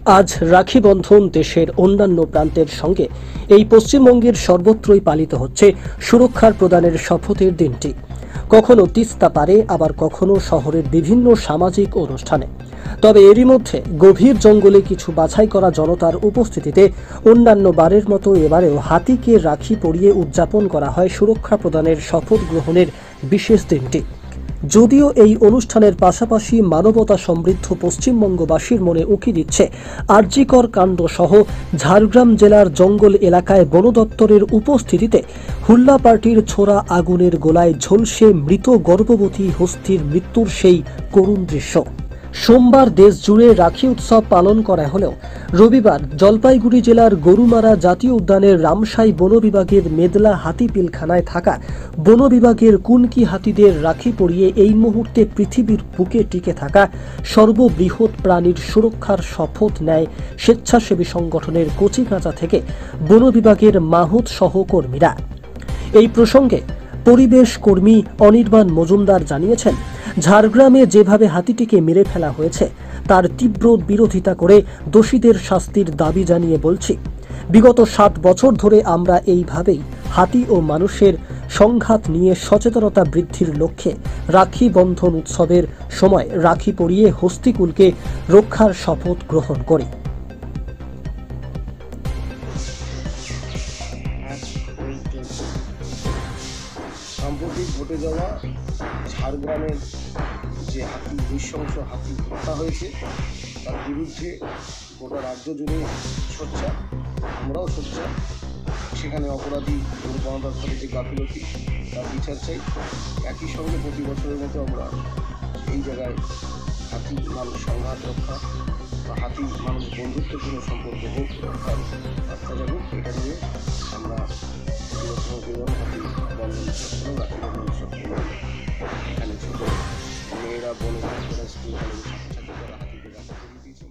আজ রাখি বন্ধন দেশের অন্যান্য প্রান্তের সঙ্গে এই পশ্চিমবঙ্গের সর্বত্রই পালিত হচ্ছে সুরক্ষার প্রদানের শপথের দিনটি। কখনো তিস্তা পারে, আবার কখনো শহরের বিভিন্ন সামাজিক অনুষ্ঠানে। তবে এরই মধ্যে গভীর জঙ্গলে কিছু বাছাই করা জনতার উপস্থিতিতে অন্যান্য বারের মতো এবারেও হাতিকে রাখি পরিয়ে উদযাপন করা হয় সুরক্ষা প্রদানের শপথ গ্রহণের বিশেষ দিনটি। যদিও এই অনুষ্ঠানের পাশাপাশি মানবতা সমৃদ্ধ পশ্চিমবঙ্গবাসীর মনে উঁকি দিচ্ছে আরজিকর কাণ্ড সহ ঝাড়গ্রাম জেলার জঙ্গল এলাকায় বন দপ্তরের উপস্থিতিতে হুল্লা পার্টির ছোড়া আগুনের গোলায় ঝলসে মৃত গর্ভবতী হস্তির মৃত্যুর সেই করুণ দৃশ্য। সোমবার দেশ জুড়ে রাখি উৎসব পালন করা হলেও রবিবার জলপাইগুড়ি জেলার গরুমারা জাতীয় উদ্যানের রামসাই বন বিভাগের মেদলা হাতি পিলখানায় থাকা বন বিভাগের কুনকি হাতিদের রাখি পরিয়ে এই মুহূর্তে পৃথিবীর বুকে টিকে থাকা সর্ববৃহৎ প্রাণীর সুরক্ষার শপথ নেয় স্বেচ্ছাসেবী সংগঠনের কচিকাঁচা থেকে বন বিভাগের মাহুত সহকর্মীরা। এই প্রসঙ্গে পরিবেশ কর্মী অনির্বাণ মজুমদার জানিয়েছেন, ঝাড়গ্রামে যেভাবে হাতিটিকে মেরে ফেলা হয়েছে তার তীব্র বিরোধিতা করে দোষীদের শাস্তির দাবি জানিয়ে বলছি, বিগত 7 বছর ধরে আমরা এইভাবেই হাতি ও মানুষের সংঘাত নিয়ে সচেতনতা বৃদ্ধির লক্ষ্যে রাখি বন্ধন উৎসবের সময় রাখি পরিয়ে হস্তিকুলকে রক্ষার শপথ গ্রহণ করি। সাম্প্রতিক ঘটে যাওয়া ঝাড়গ্রামের যে নৃশংস হাতি হত্যা হয়েছে তার বিরুদ্ধে গোটা রাজ্য জুড়ে সোচ্চার, আমরাও সোচ্চার। সেখানে অপরাধী গণতন্ত্রের যে গাফিলতি তার বিচার চাই। একই সঙ্গে প্রতি বছরের মতো আমরা এই জায়গায় হাতি মানুষ সংঘাত রক্ষা বা হাতি মানুষ বন্ধুত্বপূর্ণ সম্পর্ক হোক রক্ষার রাস্তা যাবুক, এটা নিয়ে আমরা হাতি বন্ধন উৎসব রাখি বন্ধন উৎসব এখানে ছোটো মেয়েরা বলে স্কুল কলেজে ছাত্রছাত্রীরা হাতিকে রাখা করে দিয়েছে।